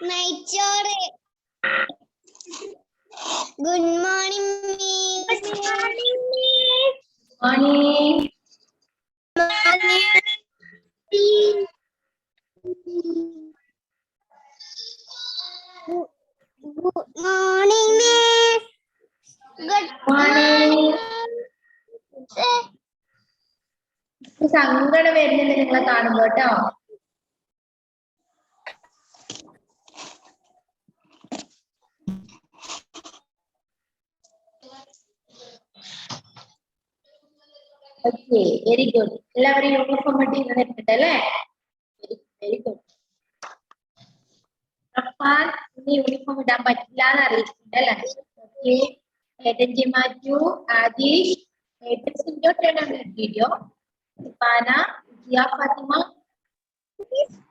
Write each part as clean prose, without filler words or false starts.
നെയ്ച്ചോറ്. Good morning miss. Good morning miss. Morning. Good morning miss. Good morning. സങ്കടം വരുന്നുണ്ട് നിങ്ങളെ കാണുമ്പോ കേട്ടോ. Okay, very good. എല്ലാവരും യൂണിഫോം ഇട്ട് ഇരുന്നിട്ടുണ്ട് അല്ലേ? Very good. റഫാൻ ഇന്ന് യൂണിഫോം ഇടാൻ പറ്റില്ല എന്ന് അറിയിച്ചിട്ടുണ്ട് അല്ലേ? ഓക്കെ, ഏതൻജി മാറ്റു, ആദിഷ്, വീഡിയോ, ഫാന, ജിയ ഫാത്തിമ.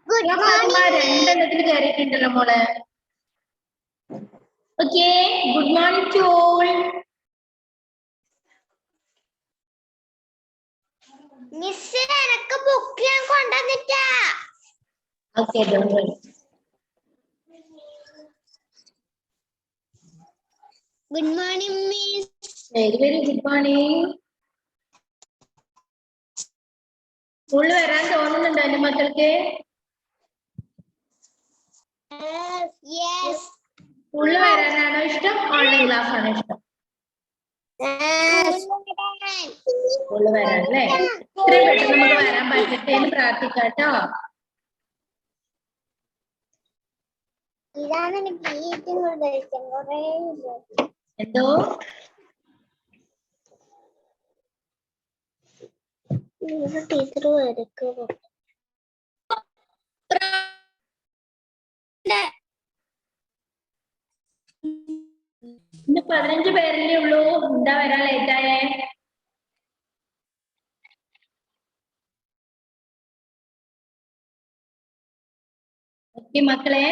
Good Fathima morning. രണ്ടെണ്ണത്തിൽ കയറിയിട്ടുണ്ടല്ലോ മോളെ. Okay, good morning to all. Miss എനക്ക് ബുക്ക് ഞാൻ കൊണ്ടുവന്നിട്ടാ. Okay, don't worry. Good morning miss. Very good morning. സ്കൂളിൽ വരാൻ തോന്നുന്നുണ്ടോ എന്റെ മക്കൾക്ക്? യെസ്. സ്കൂളിൽ വരാനാണോ ഇഷ്ടം, ഓൺലൈൻ ക്ലാസ് ആണോ ഇഷ്ടം? സ്കൂളിൽ വരാൻ അല്ലേ? ഇത്രയും പെട്ടെന്ന് നമുക്ക് വരാൻ പറ്റട്ടെ എന്ന് പ്രാർത്ഥിക്കാം കേട്ടോ. ഇതാണ് എനിക്ക് ഏറ്റവും കൂടുതൽ ഇഷ്ടം. കുറേ എന്തോ ടീച്ചർ വരക്കും. ഇന്ന് 15 പേരല്ലേ ഉള്ളൂ. എന്താ വരാൻ ലേറ്റ് ആയേ? ഓക്കെ മക്കളെ,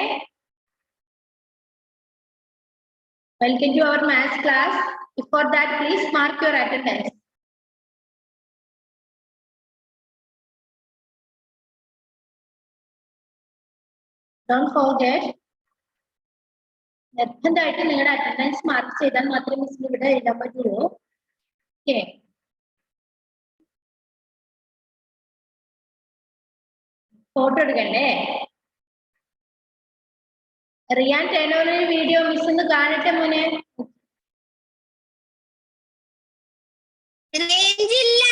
welcome to our maths class. Before that, please mark your attendance. Don't forget. നിർബന്ധമായിട്ട് നിങ്ങളുടെ അറ്റൻഡൻസ് മാർക്ക് ചെയ്താൽ മാത്രമേ മിസ്സിന് ഇവിടെ എഴുതാൻ പറ്റുള്ളൂ. ഓക്കെ, ഫോട്ടോ എടുക്കണ്ടേ? റിയാൻ ടേണോറിന്റെ വീഡിയോ മിസ് ഒന്ന് കാണട്ടെ മോനെ. റേഞ്ച് ഇല്ല.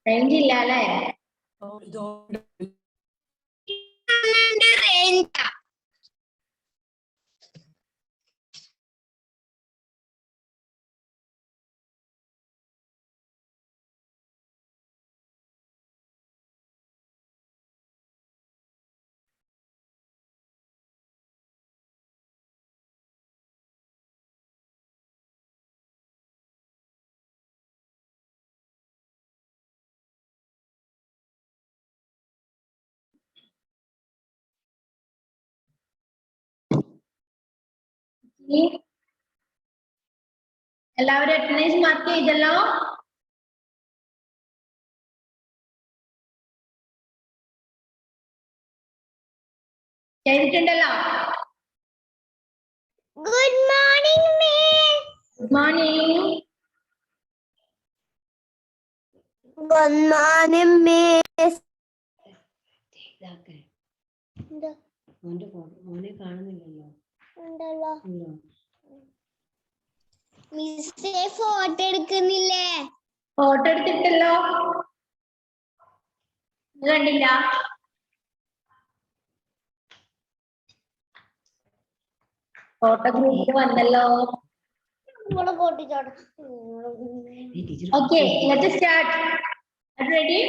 റേഞ്ച് ഇല്ല അല്ലേ? റേഞ്ച് എല്ലാവരും അറ്റൻഡൻസ് മാർക്ക് ചെയ്തല്ലോ. ചെയ്തിട്ടുണ്ടല്ലോ. Good morning miss. Good morning. Good morning miss. മോനെ കാണുന്നില്ലല്ലോ. ഉണ്ടല്ലോ. മിസ് ഫോട്ടോ എടുക്കുന്നില്ലേ? ഫോട്ടോ എടുത്തിട്ടല്ലോ, കണ്ടില്ല? ഫോട്ടോ ഗ്രൂപ്പ് വന്നല്ലോ. Okay, let start. Ready?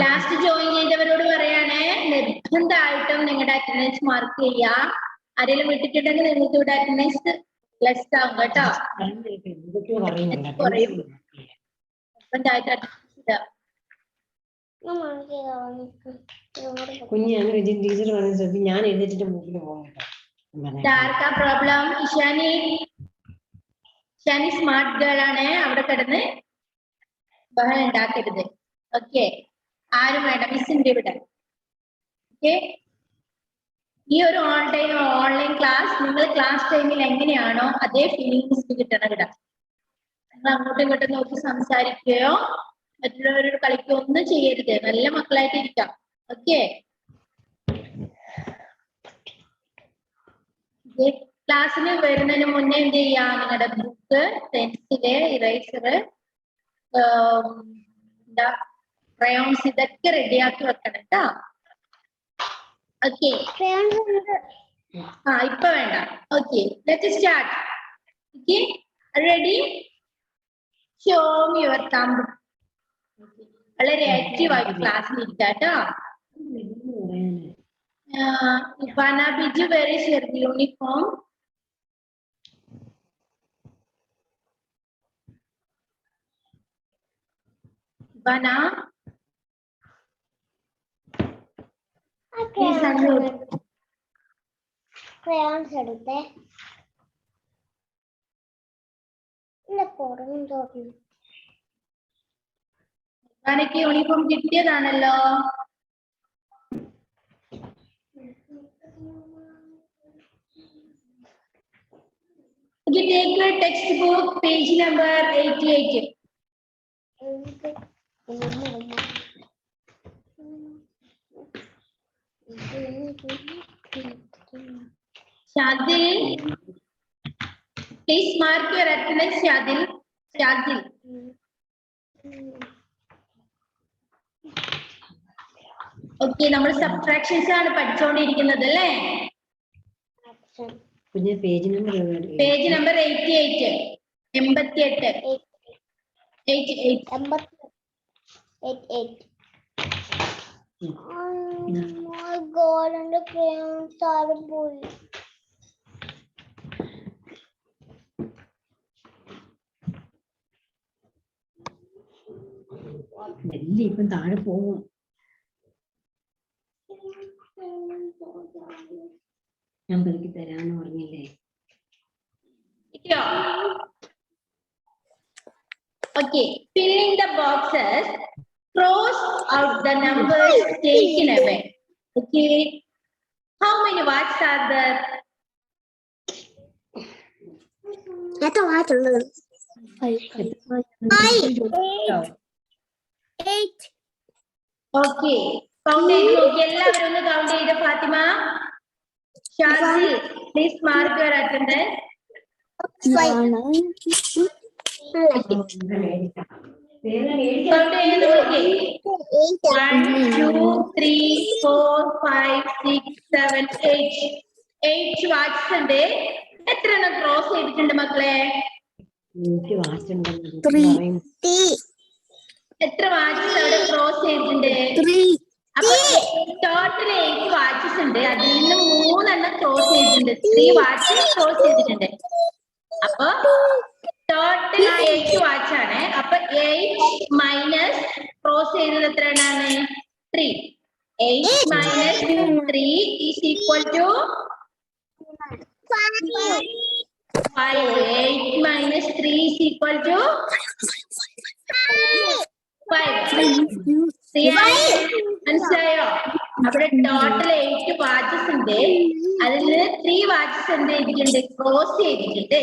Last join ചെയ്തവരോട് പറയണേ, നിർബന്ധമായിട്ടും നിങ്ങളുടെ അറ്റൻഡൻസ് മാർക്ക് ചെയ്യാ. ആരെങ്കിലും വിട്ടിട്ടുണ്ടെങ്കിൽ നിങ്ങൾക്ക് ഇവിടെ അറ്റൻഡൻസ് ലെസ് ആവും കേട്ടോ. നിർബന്ധമായിട്ട് കുഞ്ഞാണ് ടീച്ചർ പറഞ്ഞത് ഞാൻ എഴുതിട്ട് മുമ്പിൽ പോകും. ആർക്കാ പ്രോബ്ലം? ഇഷാനി സ്മാർട്ട് ഗേൾ ആണ്. അവിടെ കിടന്ന് ബഹളം ഉണ്ടാക്കരുത്. ഓക്കെ, ആരും വേണ്ട, മിസ്സിന്റെ ഇവിടെ. ഓക്കെ, ഈ ഒരു ഓൺലൈൻ ക്ലാസ് നിങ്ങൾ ക്ലാസ് ടൈമിൽ എങ്ങനെയാണോ അതേ ഫീലിംഗ് മിസ്സിന് കിട്ടണം ഇവിടെ. നിങ്ങൾ അങ്ങോട്ടും ഇങ്ങോട്ടും നോക്കി സംസാരിക്കുകയോ മറ്റുള്ളവരോട് കളിക്കുകയോ ഒന്നും ചെയ്യരുത്. നല്ല മക്കളായിട്ട് ഇരിക്കാം. ഓക്കെ, ക്ലാസ്സിന് വരുന്നതിന് മുന്നേ എന്ത് ചെയ്യാ, നിങ്ങളുടെ ബുക്ക്, പെൻസില്, ഇറേസറ്, എന്താ ക്രയോൺസ്, ഇതൊക്കെ റെഡിയാക്കി വെക്കണം കേട്ടോ. ഓക്കെ, ഇപ്പൊ വേണ്ട. Okay, let start. Okay, ready? Show your thumb. വളരെ ആക്റ്റീവ് ആയിട്ട് ക്ലാസ്സിൽ ഇരിക്കാം കേട്ടോ. Ivana Biju, where is your uniform? Ivana? Please unmute. Crayons എടുത്തേ. ഇല്ല, കുറഞ്ഞു തോന്നുന്നു. ഇവാനയ്ക്ക് uniform കിട്ടിയതാണല്ലോ. Okay, take your textbook, page number 88. Shadil, please mark your attendance. Shadil. Okay, നമ്മൾ subtractions ആണ് പഠിച്ചുകൊണ്ടിരിക്കുന്നത് അല്ലേ? പിന്നെ page number 88. 88. 88. My God, and the crayons are full. വലിയ ഇപ്പം താഴെ പോകും. ഞാൻ പെറുക്കി തരാന്ന് പറഞ്ഞില്ലേ? Okay, fill in the boxes. Cross out the numbers taken away. Okay, how many watts are there? എത്ര വാച്ചുള്ളത്? 8. Okay, count ചെയ്ത് നോക്കി. എല്ലാവരും ഒന്ന് കൗണ്ട് ചെയ്ത്. Fathima, Shaji, please mark your attendance. 5. Count ചെയ്ത് നോക്കി. 1, 2, 3, 4, 5, 6, 7, 8. 8 watts ഉണ്ട്. എത്ര എണ്ണം ക്രോസ് ചെയ്തിട്ടുണ്ട് മക്കളെ? എനിക്ക് വാച്ചുണ്ടെന്ന് 3. എത്ര വാച്ചസ് അവിടെ ക്രോസ് ചെയ്തിട്ടുണ്ട്? 3. അപ്പൊ ടോട്ടൽ 8 വാച്ചസ് ഉണ്ട്. അതിൽ നിന്ന് 3 എണ്ണം ക്രോസ് ചെയ്തിട്ടുണ്ട്. 3 വാച്ചസ് ക്രോസ് ചെയ്തിട്ടുണ്ട്. അപ്പൊ ടോട്ടൽ 8 വാച്ച് ആണ്. അപ്പൊ 8 മൈനസ് ക്രോസ് ചെയ്തത് എത്ര എണ്ണാണ്? 3. 8 minus 3 is equal to 5. 8 minus 3 is equal to 5. മനസ്സിലായോ? അവിടെ ടോട്ടൽ 8 വാച്ചസ് ഉണ്ട്. അതിൽ നിന്ന് 3 വാച്ചസ് എന്ത് ചെയ്തിട്ടുണ്ട്? ക്രോസ് ചെയ്തിട്ടുണ്ട്.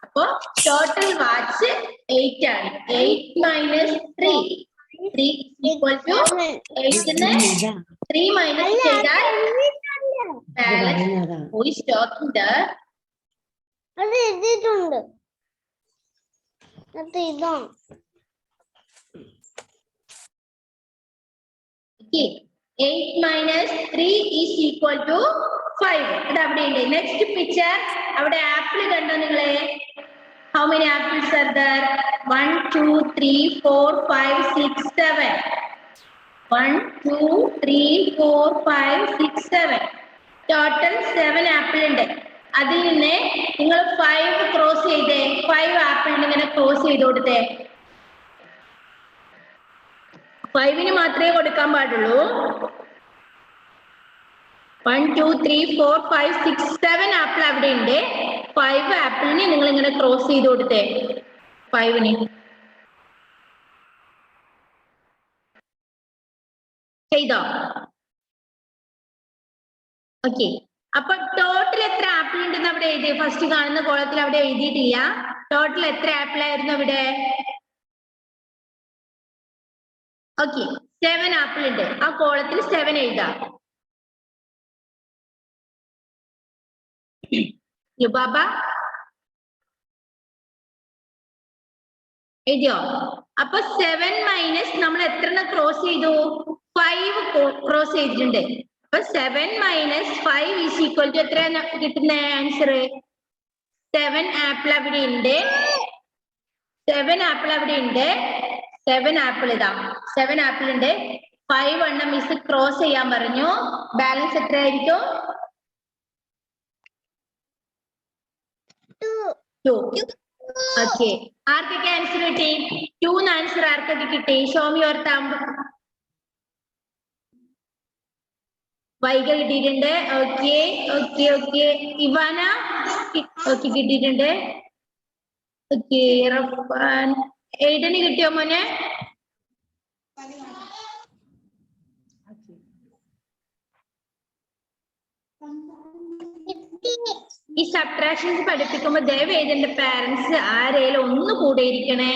അപ്പൊ ടോട്ടൽ വാച്ച് 8 ആണ്. 8 മൈനസ് 3 ഈക്വൽ ടു 8ന് 3 മൈനസ് ചെയ്താൽ ബാലൻസ്. പോയി സ്റ്റോക്ക് ഉണ്ട്. അത് എഴുതിയിട്ടുണ്ട്. അത് ഇതാണ്. Okay. 8 minus 3 is equal to 5. അത് അവിടെ ഉണ്ട്. Next picture. അവിടെ ആപ്പിൾ കണ്ടോ നിങ്ങളെ? How many apples are there? 1, 2, 3, 4, 5, 6, 7. 1, 2, 3, 4, 5, 6, 7. Total 7 apple ഉണ്ട്. അതിൽ നിന്ന് നിങ്ങൾ 5 ക്രോസ് ചെയ്തേ. 5 ആപ്പിളിന് ഇങ്ങനെ ക്രോസ് ചെയ്ത് കൊടുത്തേ. 5ന് മാത്രമേ കൊടുക്കാൻ പാടുള്ളൂ. 1, 2, 3, 4, 5, 6, 7 ആപ്പിൾ അവിടെ ഉണ്ട്. 5 ആപ്പിളിന് നിങ്ങൾ ഇങ്ങനെ ക്രോസ് ചെയ്ത് കൊടുത്തേ. 5ന് ചെയ്തോ? ഓക്കെ. അപ്പൊ ടോട്ടൽ എത്ര ആപ്പിൾ ഉണ്ടെന്ന് അവിടെ എഴുതി? ഫസ്റ്റ് കാണുന്ന കോളത്തിൽ അവിടെ എഴുതിയിട്ടില്ല. ടോട്ടൽ എത്ര ആപ്പിൾ ആയിരുന്നു അവിടെ? ഓക്കെ, 7 ആപ്പിൾ ഉണ്ട്. ആ കോളത്തിൽ 7 എഴുതാം. ലുബാബ എഴുതിയോ? അപ്പൊ 7 മൈനസ് നമ്മൾ എത്ര ക്രോസ് ചെയ്തു? 5 ക്രോസ് ചെയ്തിട്ടുണ്ട്. അപ്പൊ 7 മൈനസ് 5 ഈസ് ഈക്വൽ ടു എത്ര കിട്ടുന്ന ആൻസർ? 7 ആപ്പിൾ അവിടെ ഉണ്ട്. 7 ആപ്പിൾ അവിടെ ഉണ്ട്. 7 ആപ്പിൾ ഇതാ. 7 ആപ്പിൾ ഉണ്ട്. 5 എണ്ണം മിസ് ക്രോസ് ചെയ്യാൻ പറഞ്ഞു. ബാലൻസ് എത്ര ആയിരിക്കും? 2. ഓക്കെ. ആർക്കൊക്കെ ആൻസർ കിട്ടി? 2 ആൻസർ ആർക്കൊക്കെ കിട്ടി? Show me or thumb? വൈക കിട്ടിയിട്ടുണ്ട്. Okay okay okay. Ivana okay കിട്ടിയിട്ടുണ്ട്. ഓക്കെ. റഫാൻ എയ്ഡന് കിട്ടിയോ മോനെ? ഈ സബ്ട്രാക്ഷൻസ് പഠിപ്പിക്കുമ്പോ ദയവേത് എന്റെ പാരന്റ്സ് ആരേലും ഒന്ന് കൂടെ ഇരിക്കണേ.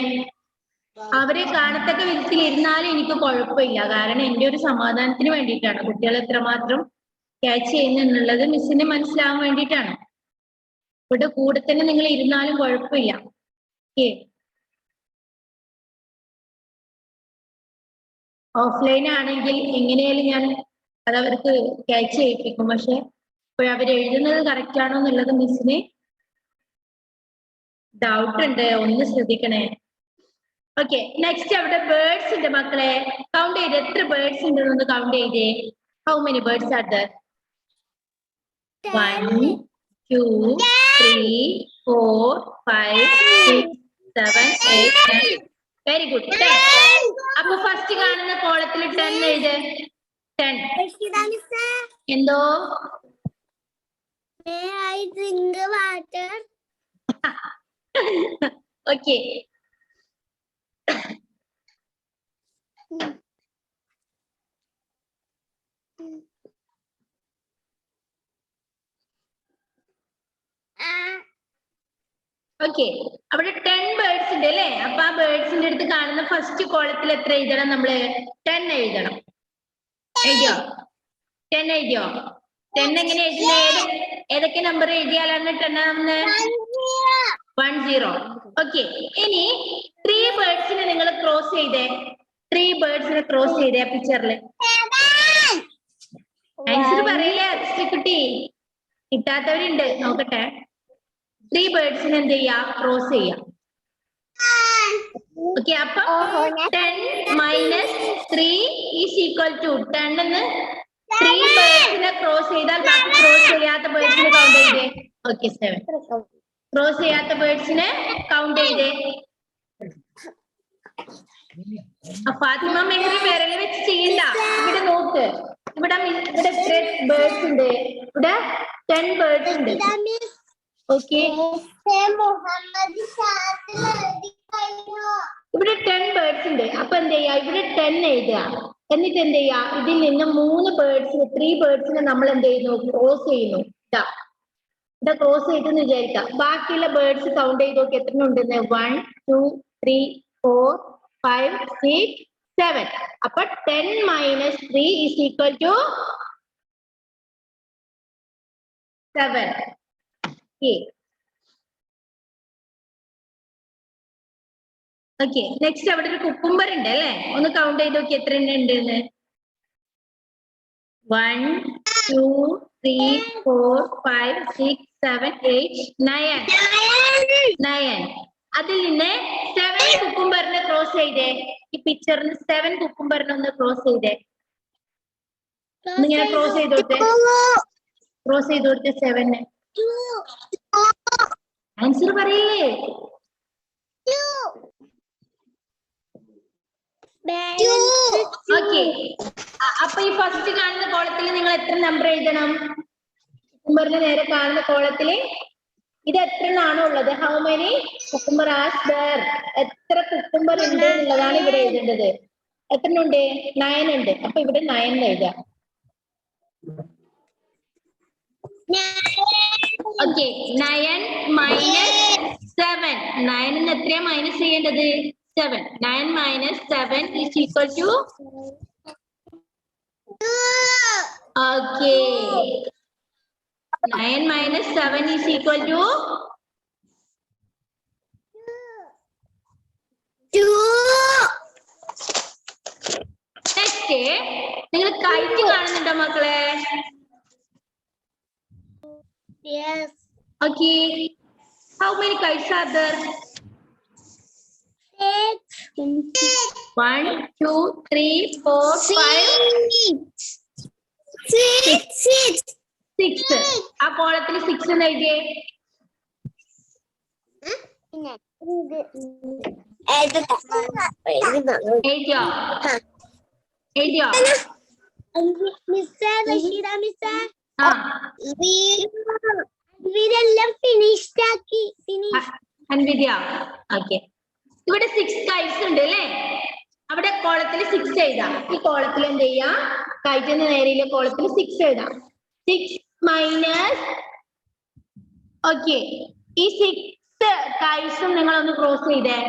അവരെ കാണത്തക്ക വിധത്തിൽ ഇരുന്നാലും എനിക്ക് കുഴപ്പമില്ല. കാരണം എന്റെ ഒരു സമാധാനത്തിന് വേണ്ടിയിട്ടാണ്. കുട്ടികൾ എത്രമാത്രം ക്യാച്ച് ചെയ്യുന്നുള്ളത് മിസ്സിന് മനസ്സിലാവാൻ വേണ്ടിയിട്ടാണ്. ഇവിടെ കൂടെ തന്നെ നിങ്ങൾ ഇരുന്നാലും കുഴപ്പമില്ല. ഓക്കെ. ഓഫ്ലൈൻ ആണെങ്കിൽ എങ്ങനെയാലും ഞാൻ അതവർക്ക് ക്യാച്ച് ചെയ്യിപ്പിക്കും. പക്ഷെ ഇപ്പോഴവര് എഴുതുന്നത് കറക്റ്റ് ആണോ എന്നുള്ളത് മിസ്സിന് ഡൗട്ട് ഉണ്ട്. ഒന്ന് ശ്രദ്ധിക്കണേ. ഓക്കെ. നെക്സ്റ്റ് അവിടെ ബേർഡ്സ് ഉണ്ട് മക്കളെ. കൗണ്ട് ചെയ്ത് എത്ര ബേർഡ്സ് ഉണ്ടെന്ന് കൗണ്ട് ചെയ്തേ. How many birds are there? 1 2 3 4 5 6 7 8 9. Very good. 10. അപ്പൊ ഫസ്റ്റ് കാണുന്ന കോളത്തിൽ 10 എഴുത്. 10. എന്തോ? ഓക്കെ. ഓക്കെ. അവിടെ 10 ബേർഡ്സ് ഉണ്ട് അല്ലേ? അപ്പൊ ആ ബേർഡ്സിന്റെ അടുത്ത് കാണുന്ന ഫസ്റ്റ് കോളത്തിൽ എത്ര എഴുതണം നമ്മള്? 10 എഴുതണം. എഴുതിയോ? 10 എഴുതിയോ? 10 എങ്ങനെ എഴുതുന്നത്? ഏതൊക്കെ നമ്പർ എഴുതിയാലാണ് 10 ആവുന്നത്? 10. ഓക്കെ. ഇനി 3 ബേർഡ്സിനെ നിങ്ങൾ ക്രോസ് ചെയ്തേ. 3 ബേർഡ്സിനെ ക്രോസ് ചെയ്തേ പിക്ചറിൽ. ആൻസർ പറയില്ലേ കുട്ടി? കിട്ടാത്തവരുണ്ട്, നോക്കട്ടെ. 3 ബേർഡ്സിന് എന്ത് ചെയ്യാ? ക്രോസ് ചെയ്യാം. ഓക്കെ. അപ്പൊ 10 മൈനസ് 3 ഈസ് ഈക്വൽ ടു 10 എന്ന് 3 ബേർഡ്സിനെ ക്രോസ് ചെയ്താൽ ബാക്കി ക്രോസ് ചെയ്യാത്ത ബേർഡ്സിനെ കൗണ്ട് ചെയ്തേ. ഓക്കെ. 7. ക്രോസ് ചെയ്യാത്ത ബേർഡ്സിനെ കൗണ്ട് ചെയ്തേ. ഫാത്തിമ മെഹറി വിരൽ വെച്ച് ചെയ്യണ്ട. ഇവിടെ നോക്ക്. ഇവിടെ എത്ര ബേർഡ്സ് ഉണ്ട്? ഇവിടെ 10 ബേർഡ്സ് ഉണ്ട്. ഓക്കെ. ഇവിടെ 10 ബേർഡ്സ് ഉണ്ട്. അപ്പൊ എന്ത് ചെയ്യാ? ഇവിടെ 10 എഴുതുക. എന്നിട്ട് എന്ത് ചെയ്യാ? ഇതിൽ നിന്ന് 3 ബേർഡ്സിനെ നമ്മൾ എന്ത് ചെയ്യുന്നു? ക്രോസ് ചെയ്യുന്നു. ഇവിടെ ക്രോസ് ചെയ്തെന്ന് വിചാരിക്കാം. ബാക്കിയുള്ള ബേർഡ്സ് കൗണ്ട് ചെയ്ത് നോക്കി എത്ര ഉണ്ടെന്ന്? 1 2 3 4 5 6 7. അപ്പൊ 10 minus 3 is equal to 7. Okay. Next അവിടെ ഒരു കുക്കുംബർ ഉണ്ട് അല്ലേ? ഒന്ന് കൗണ്ട് ചെയ്ത് നോക്കി എത്ര ഉണ്ട്? 1 2 3 4 5 6 7 8 9. അതിൽ നിന്ന് 7 കുക്കുംബറിനെ ക്രോസ് ചെയ്തേ. ഈ പിക്ചറിന് 7 കുക്കുംബറിനെ ഒന്ന് ക്രോസ് ചെയ്തേ. ഒന്നിങ്ങനെ ക്രോസ് ചെയ്ത് കൊടുത്തേ. ക്രോസ് ചെയ്ത് കൊടുത്തേ 7. ആൻസർ പറയില്ലേ? ഓക്കെ. അപ്പൊ ഈ ഫസ്റ്റ് കാണുന്ന കോളത്തിൽ നിങ്ങൾ എത്ര നമ്പർ എഴുതണം? കുക്കുംബറിന് നേരെ കാണുന്ന കോളത്തിൽ ഇത് എത്ര എണ്ണാണോ ഉള്ളത്? How many cucumber are there? എത്ര കുക്കുംബർ ഉണ്ട് എന്നുള്ളതാണ് ഇവിടെ എഴുതേണ്ടത്. എത്ര ഉണ്ട്? 9 ഉണ്ട്. അപ്പൊ ഇവിടെ 9 എഴുതാം. Okay, 9 minus 7. 9 എത്രയാ മൈനസ് ചെയ്യേണ്ടത്? 7. 9 minus 7 is equal to okay 9 minus 7 is equal to 2. Next നിങ്ങൾ കൈറ്റ് കാണുന്നുണ്ടോ മക്കളെ? Yes. Okay. How many kites are there? 1, 2, 3, 4, 5, 6. ആ കോളത്തിൽ 6 എന്ന് എഴുതിയേ. എഴുതിയോ? എഴുതിയോ? ആ ഇവരെല്ലാം ഫിനിഷ് ആക്കി. അൻവിദ്യ. ഓക്കെ, ഇവിടെ 6 കൈറ്റ്സ് ഉണ്ട് അല്ലേ? അവിടെ കോളത്തിൽ 6 എഴുതാം. ഈ കോളത്തിൽ എന്ത് ചെയ്യാം? കൈറ്റിന് നേരെയുള്ള കോളത്തിൽ 6 എഴുതാം. 6 മൈനസ് ഓക്കെ ഈ 6 കൈറ്റ്സും നിങ്ങളൊന്ന് ക്രോസ് ചെയ്തേ.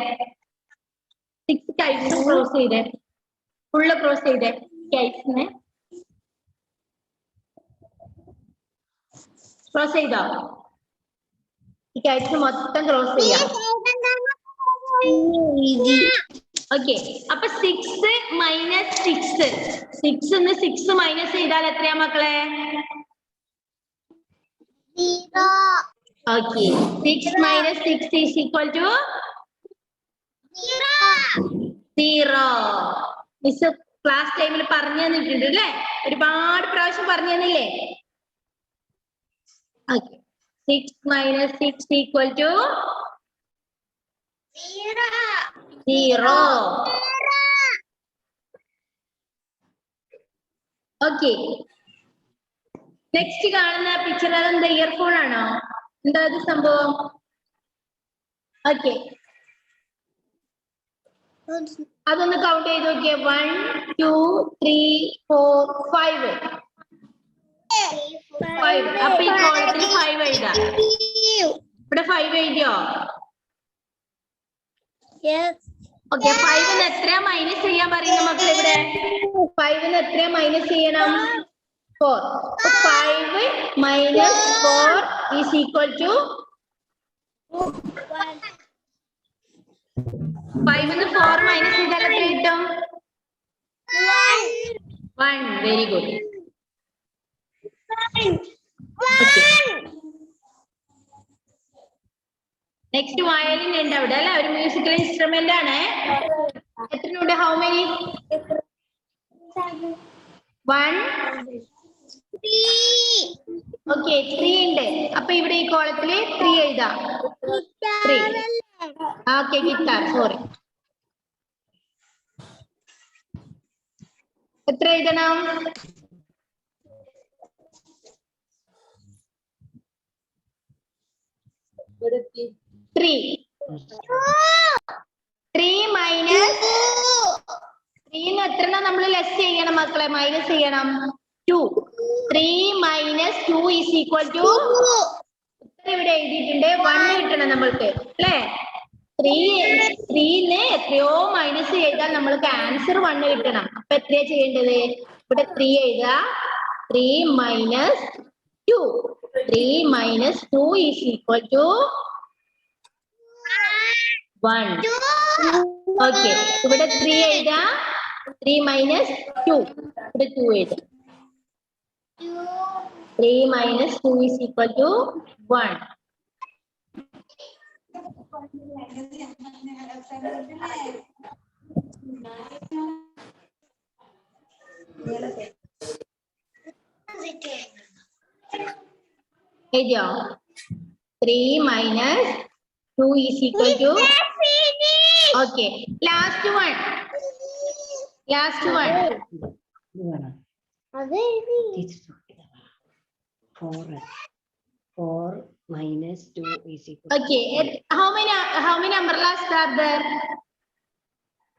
6 കൈറ്റ്സും ക്രോസ് ചെയ്തേ. ഫുള്ള് ക്രോസ് ചെയ്തേ കൈറ്റ്സിനെ. ക്രോസ് ചെയ്തോ? ഈ കൈറ്റ്സ് മൊത്തം ക്രോസ് ചെയ്യാം. ഓക്കെ, അപ്പൊ 6 മൈനസ് 6. 6 6 മൈനസ് ചെയ്താൽ എത്രയാ മക്കളെ? 0. Okay, 6 minus 6 is equal to 0. Miss class ടൈമിൽ പറഞ്ഞു തന്നിട്ടുണ്ട് അല്ലേ? ഒരുപാട് പ്രാവശ്യം പറഞ്ഞു തന്നില്ലേ? Okay, 6 minus 6 equal to 0. Okay, next കാണുന്ന പിക്ചർ അതെന്താ? ഇയർഫോൺ ആണോ? എന്താ അത് സംഭവം? ഓക്കെ, അതൊന്ന് കൗണ്ട് ചെയ്ത് നോക്കിയേ. 1, 2, 3, 4, 5. അപ്പൊ ഈ കോളത്തിൽ 5 എഴുതാം. ഇവിടെ 5 എഴുതിയോ? ഓക്കെ, 5 എത്രയാ മൈനസ് ചെയ്യാൻ പറയുന്ന മക്കൾ? ഇവിടെ 5 എത്രയാ മൈനസ് ചെയ്യണം? 4. 5 minus 4 is equal to 5 4 minus ചെയ്താൽ എത്ര കിട്ടും? 1. Very good. നെക്സ്റ്റ് വയലിൻ ഉണ്ട് അവിടെ അല്ലെ? ഒരു മ്യൂസിക്കൽ ഇൻസ്ട്രുമെന്റ് ആണ്. എത്രയുണ്ട്? How many? 1. ഓക്കെ, 3 ഉണ്ട്. അപ്പൊ ഇവിടെ ഈ കോളത്തില് 3 എഴുതാം. 3. Okay, guitar. സോറി, എത്ര എഴുതണം? 3. 3 മൈനസ് 3 എത്ര നമ്മൾ ലെസ് ചെയ്യണം മക്കളെ? മൈനസ് ചെയ്യണം. 2. 3 മൈനസ് 2 ഈസ് ഈക്വൽ ടു ഇവിടെ എഴുതിയിട്ടുണ്ട് 1 കിട്ടണം നമ്മൾക്ക് അല്ലേ? 3 എത്രയോ മൈനസ് ചെയ്താൽ നമ്മൾക്ക് ആൻസർ 1 കിട്ടണം. അപ്പൊ എത്രയാ ചെയ്യേണ്ടത്? ഇവിടെ 3 എഴുതുക. 3 minus 2. 3 minus 2 is equal to 1. Okay, ഇവിടെ 3 എഴുതുക. 3 മൈനസ് 2. ഇവിടെ 2 എഴുതുക. 3 minus 2 is equal to 1. എഴുതിയോ? 3 minus 2 is equal to. Okay, last one. Last one. 4 minus 2 is equal. Okay, how many umbrellas are there?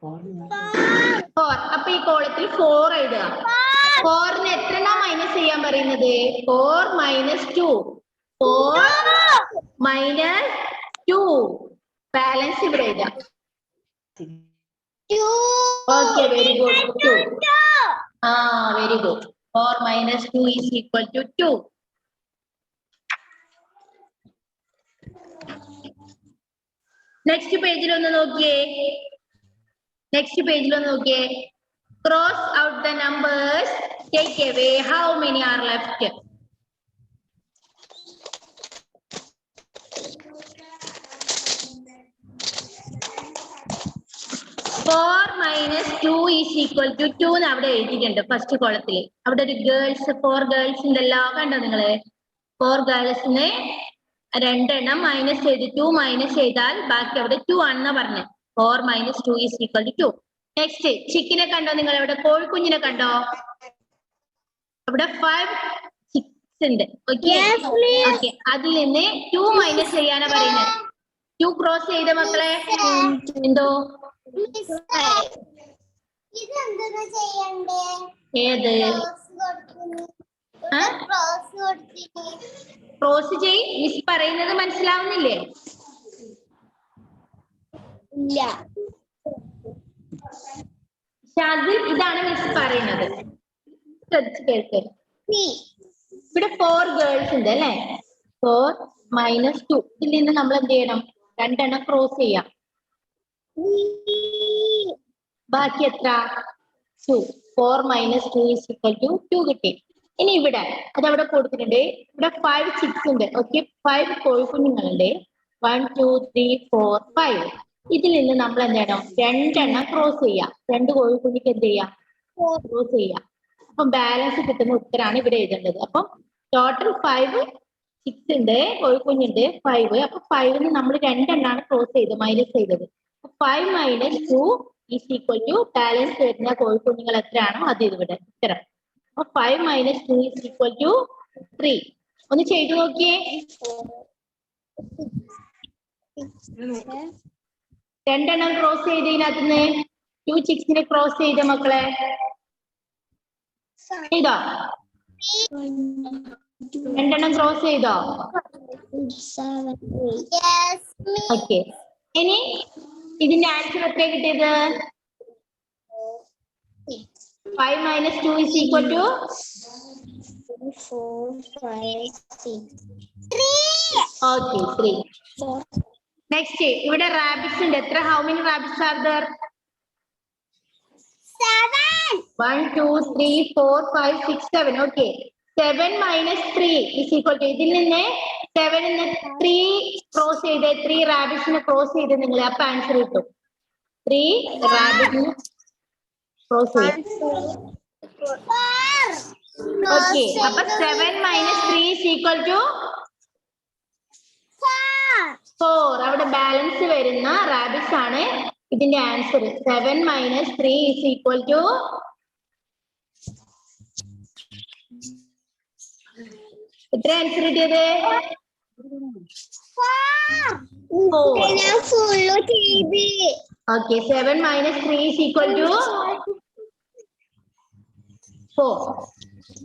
4. അപ്പൊ ഈ കോളത്തിൽ 4 എഴുതുക. 4ന് എത്രണ്ണ മൈനസ് ചെയ്യാൻ പറയുന്നത്? 4 മൈനസ് 2. 4 മൈനസ് 2. ബാലൻസ് ഇവിടെ എഴുതാം. Okay, very good. 2. Very good. 4 minus 2 is equal to 2. Next പേജിൽ ഒന്ന് നോക്കിയേ. Cross out the numbers. Take away how many are left. 4 minus 2 is equal to 2 എന്ന് അവിടെ എഴുതിയിട്ടുണ്ട് ഫസ്റ്റ് കോളത്തിൽ. അവിടെ ഒരു ഗേൾസ് 4 ഗേൾസ് ഉണ്ടല്ലോ, കണ്ടോ നിങ്ങള്? 4 ഗേൾസിന് 2 എണ്ണം മൈനസ് ചെയ്ത് 2 മൈനസ് ചെയ്താൽ ബാക്കി അവിടെ 2 ആണെന്നാ പറഞ്ഞത്. 4 minus 2 is equal to 2. Next ചിക്കിനെ കണ്ടോ നിങ്ങൾ? അവിടെ കോഴിക്കുഞ്ഞിനെ കണ്ടോ? അവിടെ 5 chicks ഉണ്ട്. ഓക്കെ, അതിൽ നിന്ന് 2 മൈനസ് ചെയ്യാനാ പറയുന്നത്. 2 ക്രോസ് ചെയ്ത മക്കളെ എന്തോ ഏത് ക്രോസ് ചെയ്? മിസ് പറയുന്നത് മനസ്സിലാവുന്നില്ലേ? ഷാസിൽ, ഇതാണ് മിസ് പറയുന്നത്, ശ്രദ്ധിച്ച് കേൾക്ക്. ഇവിടെ 4 ഗേൾസ് ഉണ്ട് അല്ലെ? 4 മൈനസ് 2. ഇതിൽ നിന്ന് നമ്മൾ എന്ത് ചെയ്യണം? 2 എണ്ണം ക്രോസ് ചെയ്യാം. ബാക്കി എത്ര? 2. 4 മൈനസ് 2 ഈസ് ഈക്വൽ ടു 2 കിട്ടി. ഇനി ഇവിടെ അതവിടെ കൊടുത്തിട്ടുണ്ട്. ഇവിടെ 5 chicks ഉണ്ട്. ഓക്കെ, 5 കോഴിക്കുഞ്ഞുങ്ങളുണ്ട്. 1 2 3 4 5. ഇതിൽ നിന്ന് നമ്മൾ എന്ത് ചെയ്യണം? 2 എണ്ണം ക്രോസ് ചെയ്യാം. 2 കോഴിക്കുഞ്ഞിക്ക് എന്ത് ചെയ്യാം? ക്രോസ് ചെയ്യാം. അപ്പം ബാലൻസ് കിട്ടുന്ന ഉത്തരാണ് ഇവിടെ എഴുതേണ്ടത്. അപ്പം ടോട്ടൽ 5 chicks ഉണ്ട്, കോഴിക്കുഞ്ഞുണ്ട് 5. അപ്പൊ 5ന് നമ്മൾ 2 എണ്ണാണ് ക്രോസ് ചെയ്തത്, മൈനസ് ചെയ്തത്. 5 minus 2 is equal to balance വരുന്ന കോഴിക്കുഞ്ഞുങ്ങൾ എത്രയാണോ അത് ഇവിടെ ഉത്തരം. അപ്പൊ 5 മൈനസ് 2 ഈസ് ഈക്വൽ ടു 3. ഒന്ന് ചെയ്തു നോക്കിയേ. 2 എണ്ണം ക്രോസ് ചെയ്തതിനകത്തുനിന്ന് 2 ചിക്സിനെ ക്രോസ് ചെയ്ത മക്കളെ ചെയ്തോ? 2 എണ്ണം ക്രോസ് ചെയ്തോ? ഓക്കെ, ഇനി ഇതിന്റെ ആൻസർ എത്ര കിട്ടിയത്? 5 minus 2 is equal to 4 5 6 okay 3. Next ഇവിടെ റാബിറ്റ്സ് ഉണ്ട്. എത്ര? How many rabbits are there? 1 2 3 4 5 6 7. Okay, 7 minus 3 is equal to, ഇതിൽ നിന്ന് 7 ന്ന് 3 ക്രോസ് ചെയ്ത് 3 റാബിറ്റ്സിനെ ക്രോസ് ചെയ്ത് നിങ്ങൾ അപ്പൊ ആൻസർ കിട്ടും. 3 റാബിറ്റിന് ക്രോസ് ചെയ്യും. ഓക്കെ, അപ്പൊ 7 മൈനസ് 3 ഈസ് ഈക്വൽ ടു 4. അവിടെ ബാലൻസ് വരുന്ന റാബിറ്റ്സ് ആണ് ഇതിന്റെ answer. 7 minus 3 is equal to എത്ര ആൻസർ കിട്ടിയത്? 4. Okay, 7 minus 3 is equal to 4.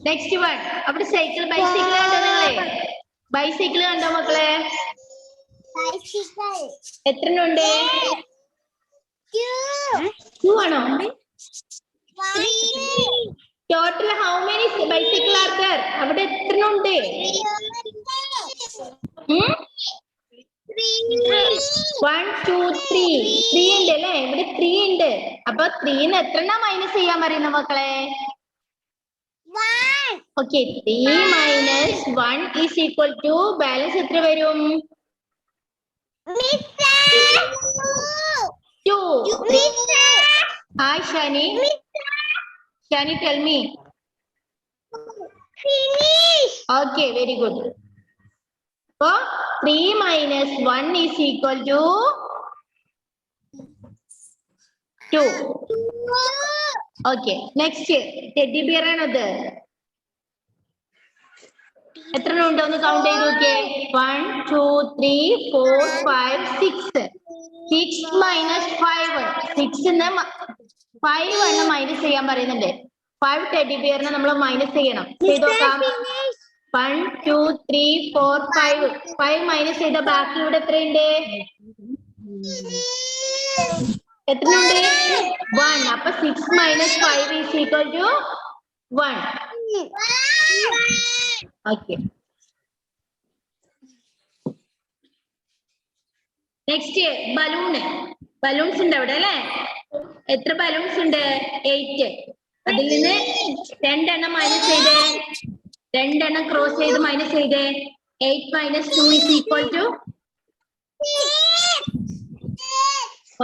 Next one. അവിടെ സൈക്കിൾ ബൈസൈക്കിൾ കണ്ടോ നിങ്ങളെ? ബൈസൈക്കിൾ കണ്ടോ മക്കളെ? എത്ര ഉണ്ട്? 2 ആണോ? Total how many bicycle are there? അവിടെ എത്ര ഉണ്ട്? 1 2 3 ഉണ്ട് അല്ലേ? ഇവിടെ 3 ഉണ്ട്. അപ്പൊ 3ന്ന് എത്ര മൈനസ് ചെയ്യാൻ പറയുന്ന മക്കളെ? Okay, 3 minus 1 is equal to balance എത്ര വരും? 2. Hi Shani. Shani, tell me. Okay, very good. അപ്പൊ 3 minus 1 is equal to 2. Okay, next teddy bear ആണത്. എത്ര ഉണ്ടോ ഒന്ന് കൗണ്ട് ചെയ്ത് നോക്കിയേ. 1 2 3 4 5 6 6 മൈനസ് 5. 6ന്ന് 5 എണ്ണം മൈനസ് ചെയ്യാൻ പറയുന്നുണ്ട്. 5 ടെഡി ബിയറിനെ നമ്മൾ മൈനസ് ചെയ്യണം. ചെയ്ത് നോക്കാം. 1 2 3 4 5. 5 മൈനസ് ചെയ്ത ബാക്കി ഇവിടെ എത്രയുണ്ട്? എത്രയുണ്ട്? 1. അപ്പൊ 6 minus 5 is equal to 1. Okay. Next balloons ഉണ്ട് അവിടെ അല്ലെ? എത്ര ബലൂൺസ് ഉണ്ട്? 8. അതിൽ നിന്ന് 2 എണ്ണം മൈനസ് ചെയ്ത് 2 എണ്ണം ക്രോസ് ചെയ്ത് മൈനസ് ചെയ്ത് 8 minus 2 is equal to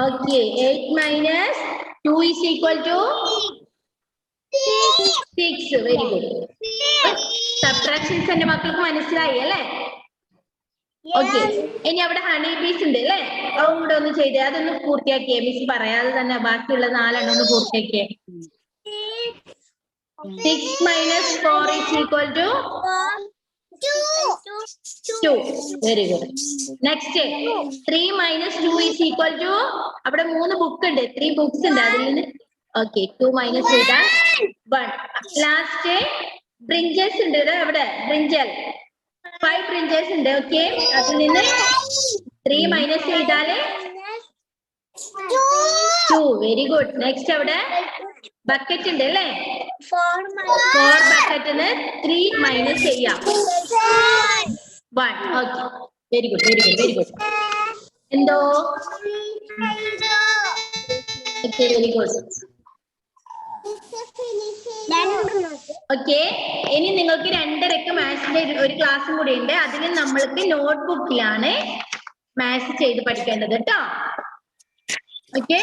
okay 8 minus 2 is equal to 6. Very good. Subtractions എന്റെ മക്കൾക്ക് മനസ്സിലായി അല്ലേ? ഓക്കെ. ഇനി അവിടെ ഹണി ബീസ് ഉണ്ട് അല്ലേ? അതും കൂടെ ഒന്ന് ചെയ്തേ. അതൊന്ന് പൂർത്തിയാക്കിയേ. മിസ് പറയാതെ തന്നെ ബാക്കിയുള്ള 4 എണ്ണം ഒന്ന് പൂർത്തിയാക്കിയേ. 6 minus 4 is equal to 2. Very good. Next 3 minus 2 is equal to അവിടെ 3 ബുക്ക് ഉണ്ട്. 3 ബുക്സ് ഉണ്ട്. അതിൽ നിന്ന് ഓക്കെ 2 മൈനസ് ചെയ്താൽ 1. ലാസ്റ്റ് ബ്രിഞ്ചേഴ്സ് ഉണ്ട് അവിടെ. ബ്രിഞ്ചൽ 5 ബ്രിഞ്ചേഴ്സ് ഉണ്ട്. ഓക്കെ. അതിൽ നിന്ന് 3 മൈനസ് ചെയ്താല് 2. Very good. നെക്സ്റ്റ് അവിടെ ബക്കറ്റ് ഉണ്ട് അല്ലേ? 4 ബക്കറ്റിന് 3 മൈനസ് ചെയ്യാം 1. ഓക്കെ. Very good. എന്തോ ഓക്കെ. Very good. ഓക്കെ. ഇനി നിങ്ങൾക്ക് 2:30 മാത്സിന്റെ ഒരു ക്ലാസ്സും കൂടി ഉണ്ട്. അതിൽ നമ്മൾക്ക് നോട്ട്ബുക്കിലാണ് മാത്സ് ചെയ്ത് പഠിക്കേണ്ടത് കേട്ടോ. ഓക്കെ.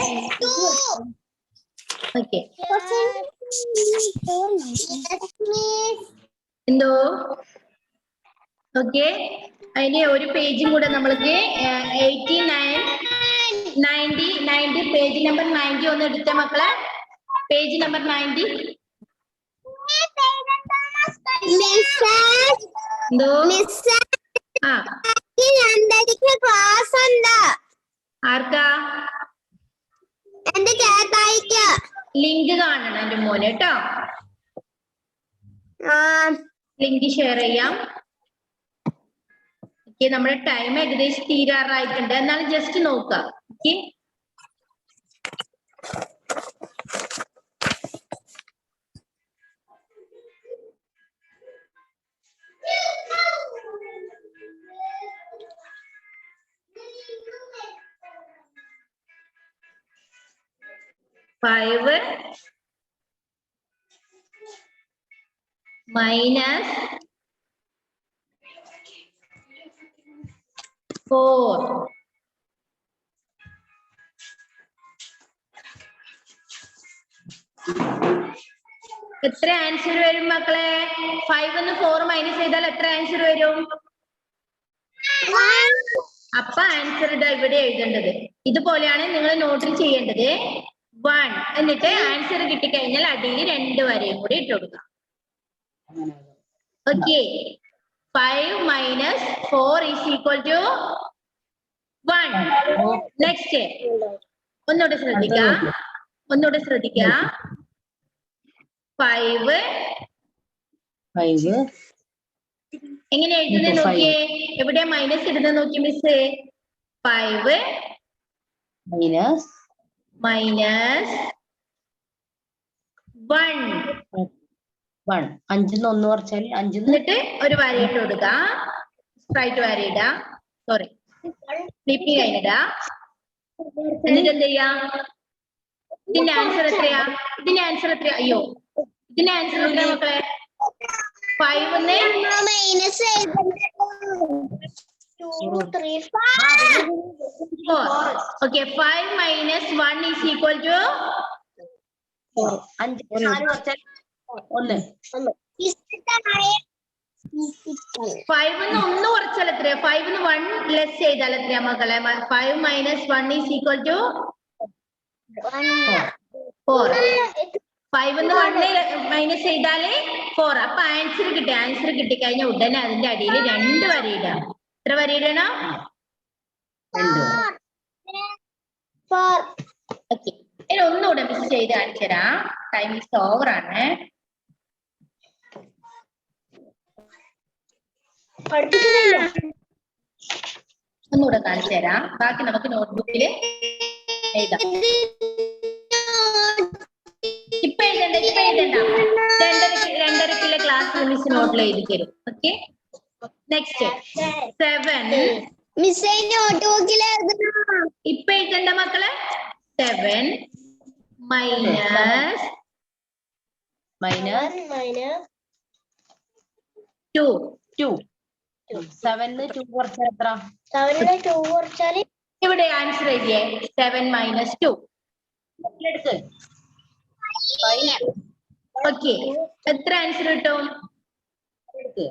ഓക്കെ. എന്തോ ഓക്കെ. അതിന് ഒരു പേജും കൂടെ നമ്മൾക്ക് 89 90 പേജ് നമ്പർ 90 ഒന്ന് എടുത്തേ മക്കളെ. Page number 90. എന്തോ ആ ക്ലാസ് ഉണ്ട്. ആർക്കാ? എന്റെ ചേട്ടായിക്ക് ലിങ്ക് കാണണം എന്റെ മോനെ കേട്ടോ. ലിങ്ക് ഷെയർ ചെയ്യാം. ഓക്കെ. നമ്മുടെ ടൈം ഏകദേശം തീരാറായിട്ടുണ്ട്. എന്നാലും ജസ്റ്റ് നോക്കാം. ഓക്കെ. Five minus 4. എത്ര ആൻസർ വരും മക്കളെ? 5 4 മൈനസ് ചെയ്താൽ എത്ര ആൻസർ വരും? അപ്പൊ ആൻസർ ഇതാ ഇവിടെ എഴുതേണ്ടത്. ഇതുപോലെയാണ് നിങ്ങൾ നോട്ടിൽ ചെയ്യേണ്ടത്. 1 എന്നിട്ട് ആൻസർ കിട്ടിക്കഴിഞ്ഞാൽ അടിയിൽ 2 വരെയും കൂടി ഇട്ട് കൊടുക്കാം. Okay. 5 minus 4 is equal to 1. Next ഒന്നുകൂടെ ശ്രദ്ധിക്കാം. 5 എങ്ങനെ എഴുതുന്നത് നോക്കിയേ. എവിടെയാ മൈനസ് ഇടുന്നത് നോക്കി മിസ്. 5 മൈനസ് 1. 5 1 കുറച്ചാൽ 5 എന്നിട്ട് ഒരു വര ഇട്ട് കൊടുക്കുക. സ്ട്രൈറ്റ് വര ഇടാ. സോറി സ്ലിപ്പിംഗ് ലൈൻ ഇടാ. എന്നിട്ട് എന്ത് ചെയ്യാ? ഇതിന്റെ ആൻസർ എത്രയാ? അയ്യോ ഇതിന്റെ ആൻസർ എത്രയാ മക്കളെ? 5 minus 4. Okay. 5 minus 1 is equal to 5 4 കുറച്ചാൽ 1. 5 1 കുറച്ചാൽ എത്രയാ? 5 1 ലെസ് ചെയ്താൽ എത്രയാ മക്കളെ? 5 minus 1 is equal to 4. 5 1 minus ചെയ്താല് 4. അപ്പൊ ആൻസർ കിട്ടിക്കഴിഞ്ഞാൽ ഉടനെ അതിന്റെ അടിയിൽ 2 വര ഇടാം. എത്ര വര ഇടണം? 4. ഓക്കെ, ഇനി ഒന്നുകൂടെ മിസ് ചെയ്ത് കാണിച്ചു തരാം. ടൈം ഈസ് ഓവർ ആണ്. പഠിപ്പിക്കുന്നില്ല. ഒന്നുകൂടെ കാണിച്ചു തരാം. ബാക്കി നമുക്ക് നോട്ട്ബുക്കിൽ എഴുതാം. ഇപ്പൊ എഴുതണ്ട, ഇപ്പൊ എഴുതണ്ട. 2:30 ക്ലാസ് മിസ് നോട്ടിൽ എഴുതി തരും. Okay, next 7. മിസ്സേ നോട്ട്ബുക്കിൽ എഴുതണം. ഇപ്പൊ എഴുതണ്ട മക്കളെ. 7 മൈനസ് മൈനസ് മൈനസ് 2. 2. 7 2 കുറച്ചാൽ എത്ര? 7 2 കുറച്ചാൽ ഇവിടെ ആൻസർ എഴുതിയേ 7 മൈനസ് 2. എടുക്ക്. ഓക്കെ, എത്ര ആൻസർ കിട്ടും? എടുക്ക്.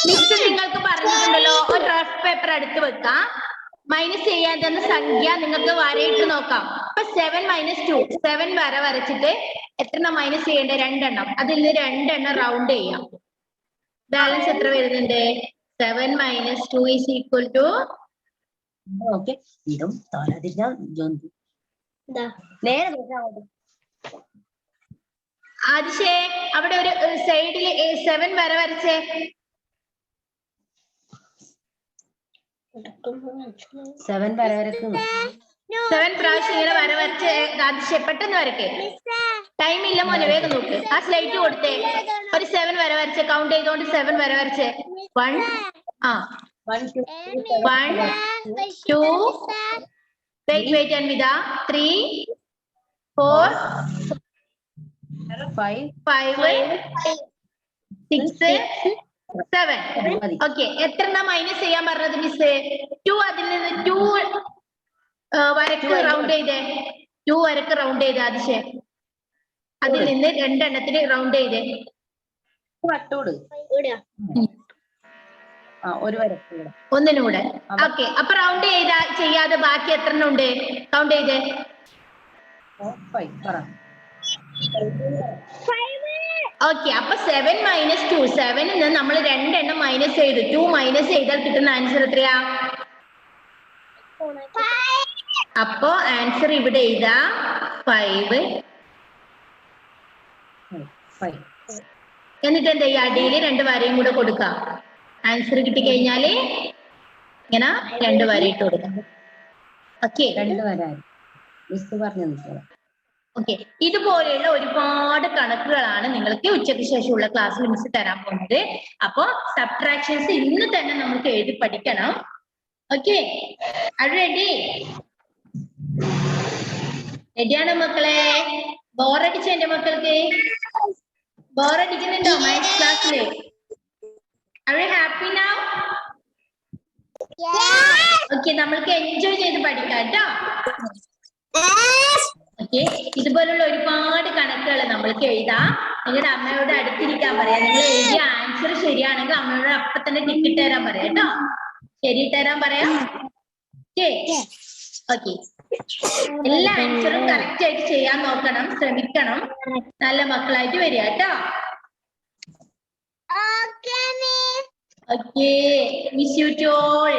മിസ് നിങ്ങൾക്ക് പറഞ്ഞിട്ടുണ്ടല്ലോ, ഒരു റഫ് പേപ്പർ എടുത്ത് വെക്കാം. മൈനസ് ചെയ്യാൻ തന്ന സംഖ്യ നിങ്ങൾക്ക് വരയിട്ട് നോക്കാം. അപ്പൊ 7 മൈനസ് 2, 7 വര വരച്ചിട്ട് എത്ര മൈനസ് ചെയ്യേണ്ടത്? 2 എണ്ണം. അതിൽ നിന്ന് 2 എണ്ണം റൗണ്ട് ചെയ്യാം. ബാലൻസ് എത്ര വരുന്നുണ്ട്? 7 minus 2 is equal to okay, ഇതും താരാതിരിഞ്ഞാൽ നേരെ നോക്കാം. ആദിശേ, അവിടെ ഒരു സൈഡിൽ 7 വര വരച്ചേ. 7 വര വരക്കുന്നു. 7 പ്രാവശ്യം ഇങ്ങനെ വര വരച്ച് ആദിശേ പെട്ടെന്ന് വരക്കേ. ടൈം ഇല്ല മോനെ, വേഗം നോക്ക്. ആ സ്ലൈറ്റ് കൊടുത്തേ. ഒരു 7 വര വരച്ച് കൗണ്ട് ചെയ്തോണ്ട് 7 വര വരച്ച്. 1 1 2 1 2 വെയിറ്റ് അൻവിത 3 4 5 5 6 7. ഓക്കെ, എത്ര മൈനസ് ചെയ്യാൻ പറഞ്ഞത് മിസ്? 2. അതിൽ നിന്ന് 2 വരക്ക് റൗണ്ട് ചെയ്തേ. 2 വരക്ക് റൗണ്ട് ചെയ്തേ ആദിശേ. അതിൽ നിന്ന് 2 എണ്ണത്തിന് റൗണ്ട് ചെയ്തേ. വട്ടോട് ഒരു വര ഒന്നിനൂടെ. ഓക്കെ, അപ്പൊ റൗണ്ട് ചെയ്യാതെ ബാക്കി എത്ര എണ്ണം ഉണ്ട്? കൗണ്ട് ചെയ്തേ. 5 പറ. ഓക്കെ, അപ്പൊ 7 മൈനസ് 2, 7 നിന്ന് നമ്മൾ 2 എണ്ണം മൈനസ് ചെയ്തു. 2 മൈനസ് ചെയ്താൽ കിട്ടുന്ന ആൻസർ എത്രയാ? അപ്പോ ആൻസർ ഇവിടെ എഴുതാ 5. എന്നിട്ട് എന്താ ഈ അടിയിൽ 2 വരയും കൂടെ കൊടുക്കാം. ആൻസർ കിട്ടിക്കഴിഞ്ഞാല് ഇങ്ങനെ 2 വര ഇട്ട് കൊടുക്കാം. ഓക്കെ, 2 വര മിസ് പറഞ്ഞു നിൽക്കുക. ഓക്കെ, ഇതുപോലെയുള്ള ഒരുപാട് കണക്കുകളാണ് നിങ്ങൾക്ക് ഉച്ചയ്ക്ക് ശേഷമുള്ള ക്ലാസ്സിൽ മിസ് തരാൻ പോകുന്നത്. അപ്പൊ സബ്ട്രാക്ഷൻസ് ഇന്ന് തന്നെ നമുക്ക് എഴുതി പഠിക്കണം. Okay, ready? റെഡിയാണോ മക്കളെ? ബോറടിച്ച എന്റെ മക്കൾക്ക്? ബോറടിക്കുന്നുണ്ടോ മാത്സ് ക്ലാസ്സില്? Happy now? ഓക്കെ, നമ്മൾക്ക് എൻജോയ് ചെയ്ത് പഠിക്കാം കേട്ടോ. ഓക്കെ, ഇതുപോലുള്ള ഒരുപാട് കണക്കുകൾ നമ്മൾക്ക് എഴുതാം. നിങ്ങളുടെ അമ്മയോട് അടുത്തിരിക്കാൻ പറയാം. നിങ്ങൾ എഴുതിയ ആൻസർ ശരിയാണെങ്കിൽ അമ്മയോട് അപ്പൊ തന്നെ ടിക്കറ്റ് തരാൻ പറയാം കേട്ടോ. ശരി തരാൻ പറയാം. ഓക്കെ, എല്ലാ ആൻസറും കറക്റ്റ് ആയിട്ട് ചെയ്യാൻ നോക്കണം, ശ്രമിക്കണം. നല്ല മക്കളായിട്ട് വരിക കേട്ടോ. Okay, miss you to all.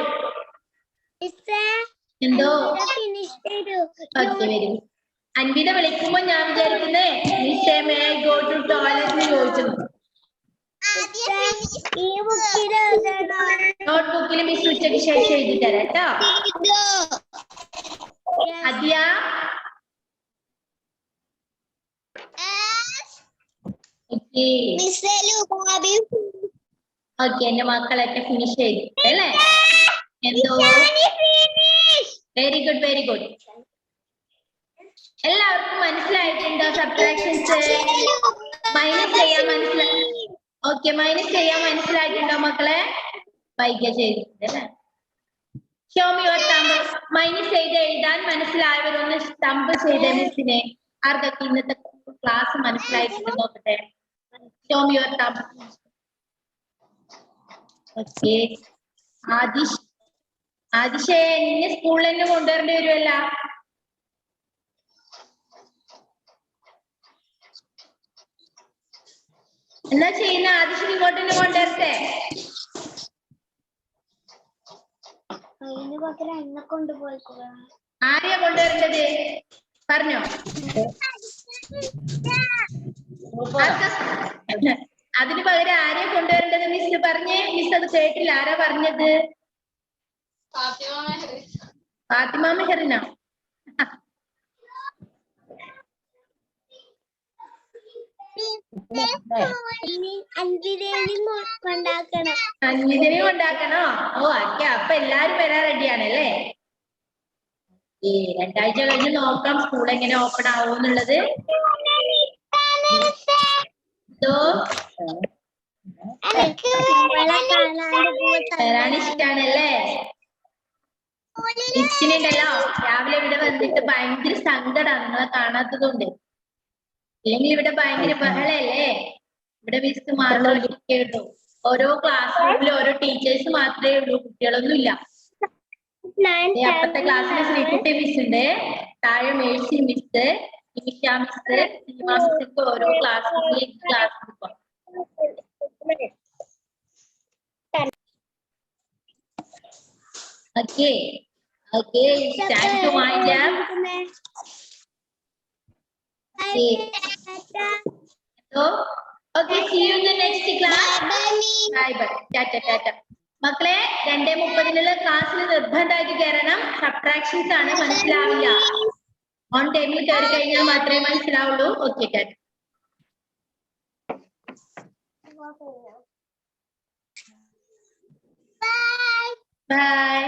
എന്തോ ഓക്കെ, വരും. അൻവിത വിളിക്കുമ്പോ ഞാൻ വിചാരിക്കുന്നേ മിസ്സേ may I go to toilet ചോദിച്ചു. നോട്ട്ബുക്കിൽ മിസ് ഉച്ചയ്ക്ക് ശേഷം എഴുതി തരാം കേട്ടോ. അദ്യ ഓക്കെ, എന്റെ മക്കളൊക്കെ ഫിനിഷ് ചെയ്തിട്ടല്ലേ? എന്തോ വെരി ഗുഡ്, വെരി ഗുഡ്. എല്ലാവർക്കും മനസ്സിലായിട്ടുണ്ടോ സബ്ട്രാക്ഷൻസ്? മൈനസ് ചെയ്യാൻ മനസ്സിലായി? ഓക്കെ, മൈനസ് ചെയ്യാൻ മനസ്സിലായിട്ടുണ്ടോ മക്കളെ? വൈകിയ ചെയ്തിട്ടുണ്ട് അല്ലേ? Show me your thumb. Minus ചെയ്ത് എഴുതാൻ മനസ്സിലായവരൊന്ന് തമ്പ് ചെയ്തേ മിസ്സിനെ. ആർക്കൊക്കെ ഇന്നത്തെ ക്ലാസ് മനസ്സിലായിട്ടുണ്ട് നോക്കട്ടെ. Show me your thumb. Okay, ആദിഷേ നിന്നെ സ്കൂളിൽ തന്നെ കൊണ്ടുവരേണ്ടി വരുമല്ല? എന്നാ ചെയ്യുന്ന? ആദിഷിന് ഇങ്ങോട്ട് തന്നെ കൊണ്ടുവരട്ടെ? അതിന് പകരം എന്നെ കൊണ്ടുപോയിക്കുക. ആരെയാ കൊണ്ടുവരേണ്ടത് പറഞ്ഞോ അതിന് പകരം ആരെയാ കൊണ്ടുവരേണ്ടത് മിസ് പറഞ്ഞേ മിസ് അത് കേട്ടില്ല ആരാ പറഞ്ഞത് ഫാത്തിമ മെഹറിനോ കൊണ്ടാക്കണം. അഞ്ജലിനെ കൊണ്ടാക്കണോ ഓ ഓക്കെ അപ്പൊ എല്ലാരും വരാൻ റെഡിയാണല്ലേ ഈ 2 ആഴ്ച കഴിഞ്ഞ് നോക്കാം സ്കൂൾ എങ്ങനെ ഓപ്പൺ ആവുമെന്നുള്ളത് എനിക്ക് നമ്മളെ കാണാണ്ട് വരാൻ ഇഷ്ടാണല്ലേ മിസ്സിനുണ്ടല്ലോ രാവിലെ ഇവിടെ വന്നിട്ട് ഭയങ്കര സങ്കടമാണ് നിങ്ങളെ കാണാത്തതുകൊണ്ട് ഇല്ലെങ്കിൽ ഇവിടെ ഭയങ്കര ബഹളല്ലേ ഇവിടെ മിസ് മാത്രമേ ഒറ്റയ്ക്കുള്ളൂ ഓരോ ക്ലാസ് റൂമിൽ ഓരോ ടീച്ചേഴ്സ് മാത്രമേ ഉള്ളൂ കുട്ടികളൊന്നും ഇല്ല അപ്പത്തെ ക്ലാസ്സിൽ ശ്രീകുട്ടി മിസ് ഉണ്ട് താഴെ മേഴ്സി മിസ് നിമിഷ മിസ് സീമ മിസ്സൊക്കെ ഓരോ ക്ലാസ് റൂമിൽ ക്ലാസ് എടുക്കും Okay, okay, it's time to wind up. Okay. So, okay, see you in the next class. Bye bye. Tata tata. മക്കളെ 2:30 ക്ലാസ്സിൽ നിർബന്ധമായിട്ട് കയറണം സബ്ട്രാക്ഷൻസ് ആണ് മനസ്സിലാവില്ല ഓൺ ടൈമിൽ കയറി കഴിഞ്ഞാൽ മാത്രമേ മനസ്സിലാവുള്ളൂ ഓക്കെ ടാറ്റ ബൈ